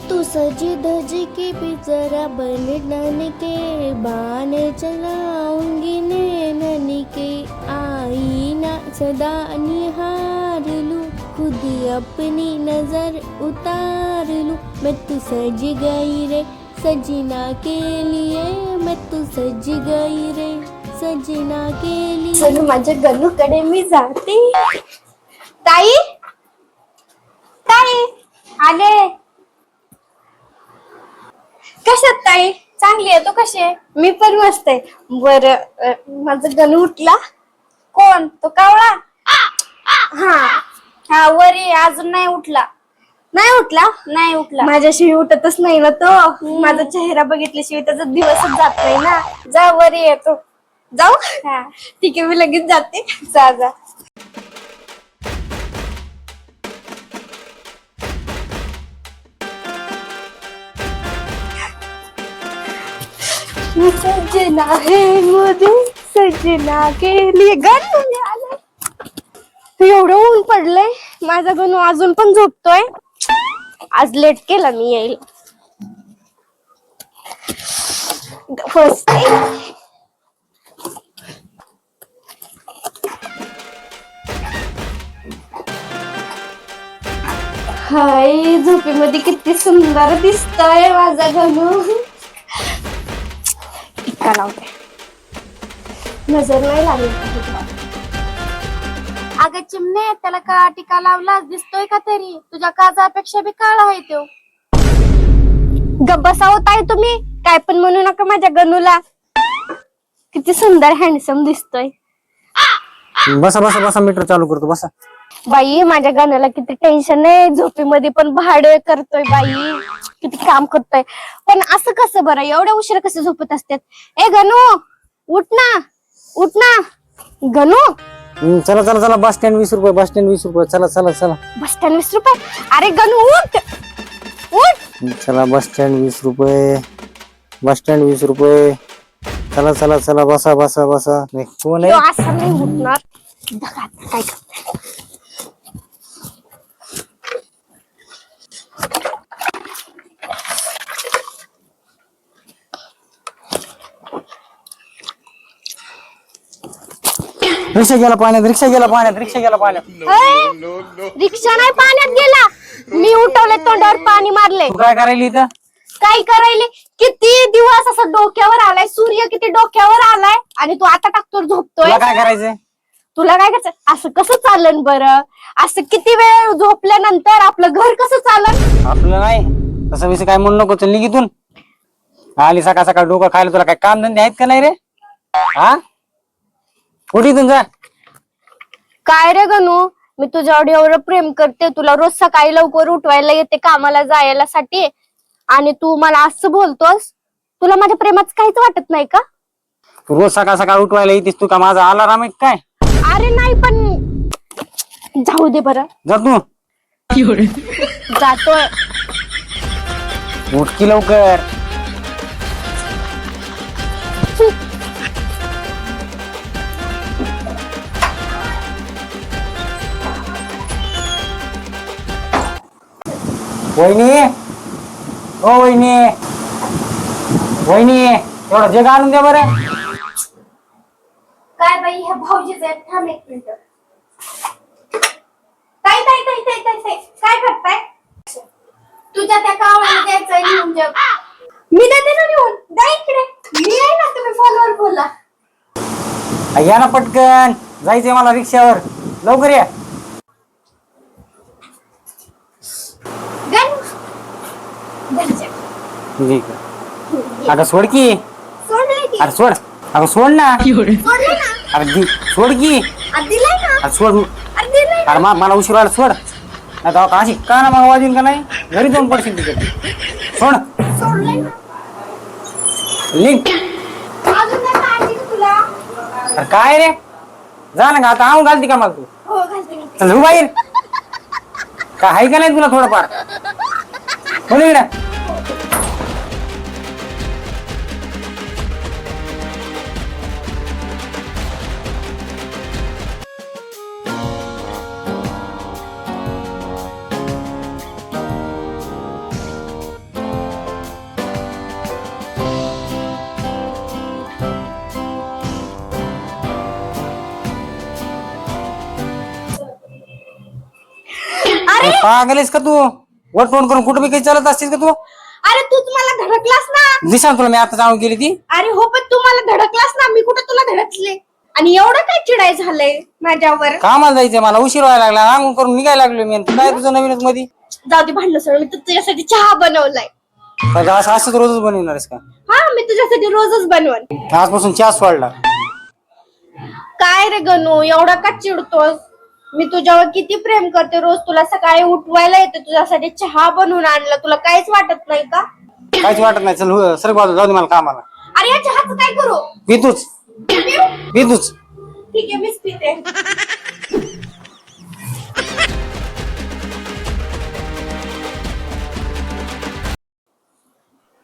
तू सजी धज के भी जरा बन डन के बहाने चलाऊंगी नैनन के आईना सदा निहार लूं खुद अपनी नजर उतार लूं मैं तू सज गई रे सजना के लिए मैं तू सज गई रे सजना के लिए चल माझ्या गणूकडे मी जाते ताई ताई आले कशात ताई चांगली आहे तू कशी आहे मी पण मस्त आहे बरं माझं गणू उठला कोण तो कावळा हा हा वरी अजून नाही उठला नाही उठला माझ्याशिवाय उठतच नाही ना तो माझा चेहरा बघितल्याशिवाय त्याचा दिवसच जात नाही ना जा वरी येतो जाऊ हा ठीक आहे मी लगेच जाते जा जा सजना है मुझे सजना के लिए गणू आले एवढं ऊन पडलंय माझा गणू अजून पण झोपतोय आज लेट केला मी येईल फर्स्ट हाय झोपेमध्ये किती सुंदर दिसतोय माझा गणू टिक्का लावते नजर नाही लागली अगं चिमणे त्याला का टिका लावलास दिसतोय का तरी तुझ्या काजापेक्षा बी काळा आहे तो गब्बसा होताय तुम्ही काय पण म्हणू नका माझ्या गणूला किती सुंदर हँडसम दिसतोय बसा बसा बसा मीटर चालू करतो बसा बाई माझ्या गणाला किती टेन्शन आहे झोपेमध्ये पण भाडे करतोय बाई किती काम करतोय पण असं कसं बरं एवढ्या उशिरा कसं झोपत असतात ए गणू उठ ना गणू चला चला चला बस स्टँड 20 रुपये बस स्टँड 20 रुपये चला चला चला बस स्टँड 20 रुपये अरे गणू उठ चला बस स्टँड 20 रुपये बस स्टँड 20 रुपये चला चला चला बसा बसा बसा कोण आहे असं नाही उठणार काय करते रिक्षा गेला पाण्यात रिक्षा गेला पाण्यात रिक्षा गेला पाण्यात रिक्षा नाही पाण्यात गेला मी उठवले तोंडावर पाणी मारले तू काय करायली इथं काय करायले किती दिवस असं डोक्यावर आलाय सूर्य किती डोक्यावर आलाय आणि तू आता टाकतो झोपतोय तुला काय करायचंय तुला काय करायचं असं कसं चालन बरं असं किती वेळ झोपल्यानंतर आपलं घर कसं चालन आपलं नाही तसं विषय काय म्हणू नको चल निघितून आली सकाळ सकाळ डोकं खायला तुला काय काम धंदे आहेत का नाही रे हा कुठे इथून जा काय रे गणू मी तुझ्यावर एवढं प्रेम करते तुला रोज सकाळी लवकर उठवायला येते कामाला जायला साठी आणि तू मला असं बोलतोस तुला माझ्या प्रेमाचं काहीच वाटत नाही का तू रोज सकाळ सकाळ उठवायला येतेस तू का माझा अलाराम आहे काय अरे नाही पण जाऊ दे बरं जा तू जातोय उठ की लवकर वहिनी ओ वहिनी वहिनी एवढं जग आणून द्या बरं काय बाई ह्या भाऊजीचे थांब एक मिनिट ताई ताई ताई ताई ताई ताई काय करताय तुझ्या त्या कावळ्याला द्यायचंय लिहून जग मी देते ना लिहून द्या इकडे मी आहे ना तुम्ही फोनवर बोला या ना पटकन जायचंय मला रिक्षावर लवकर या अगं सोड की अरे सोड अगं सोड ना अरे सोड की अरे सोड अरे मला उशीर व्हायला सोड नाही अशी का ना मग वाजून का नाही घरी जाऊन पडशील तिकडे सोड लिंक अरे काय रे जा ना आता आऊन घालती का मला तू चल बाहेर काय आहे का नाही तुला थोडंफार बोल इकडे पागलेस का तू? वट फोन करून कुठं बी काही चालत असतीस का तू? अरे तूच मला धडकलास ना. दिसा तुला मी आता जाऊन गेली ती. अरे हो पण तू मला धडकलास ना. मी कुठं तुला धडकले? आणि एवढं काय चिडाय झालंय माझ्यावर? कामाला जायचंय मला, उशीर व्हायला लागला, अंघोळ करून निघायला लागलो मी. काय तुझं नवीनच मध्ये? जाऊ दे भांडण सोड. मी तुझ्यासाठी चहा बनवलाय. असंच रोजच बनवणारस का? हा मी तुझ्यासाठी रोजच बनवन. आजपासून चहा सोडला. काय रे गणू एवढा का चिडतोस? मी तुझ्यावर किती प्रेम करते. रोज तुला सकाळी उठवायला येते, तुझ्यासाठी चहा बनवून आणला. तुला काहीच वाटत नाही का? काहीच वाटत नाही. चल सर बाजू जाऊ दे मला कामाला. अरे या चहाचं काय करू? पितूच पितूच. ठीक आहे मीच पिते.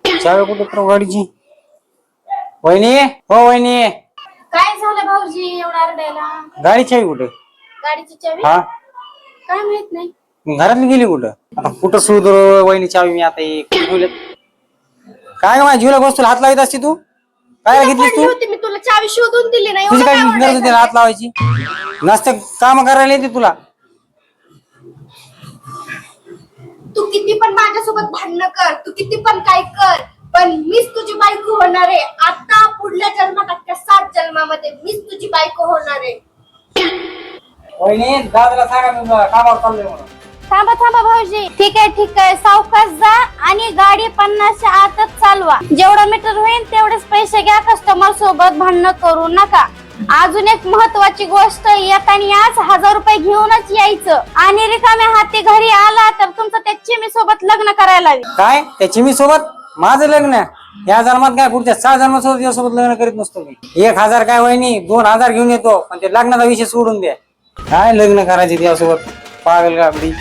चावी कुठे तर गाडीची? वहिनी हो वहिनी, काय झालं भाऊजी एवढा रडायला? गाडी चावी कुठे? गाडीची चावी हा काय माहित नाही. घरातली गेली कुठं? आता कुठं सुध वहिनी चावी मी आता काय का माझ्या जीवला वस्तूला हात लावत असते तू? काय घेतलीस पडली तू? होती मी तुला चावी शोधून दिली नाही. तुझी एवढं काय काय गरज होती ओरडायचं? हात लावायची? नसतं काम करायला येते तुला. तू किती पण माझ्यासोबत भांडणं कर, तू किती पण काय कर, पण मीच तुझी बायको होणार आहे. आता पुढल्या जन्मात, अख्ख्या 7 जन्मामध्ये मीच तुझी बायको होणार आहे. वहिनी दादाला सांगा मी कामावर चाललोय म्हणून. थांबा थांबा भाऊजी. ठीक आहे सावकाश जा आणि गाडी 50च्या आतच चालवा. जेवढं मीटर होईल तेवढेच पैसे घ्या. कस्टमर सोबत भांडण करू नका. अजून एक महत्वाची गोष्ट, येताना आज 1000 रुपये घेऊनच यायचं. आणि रिकाम्या हाती घरी आला तर तुमचं त्या चिमी सोबत लग्न करायला हवी. काय त्या चिमी सोबत माझं लग्न? या जन्मात काय पुढच्या 6 जन्मासोबत यासोबत लग्न करीत नसतो मी. 1000 काय वहिनी 2000 घेऊन येतो, पण ते लग्नाचा विषय सोडून द्या. काय लग्न करायचे त्यासोबत? पागल गाबडी.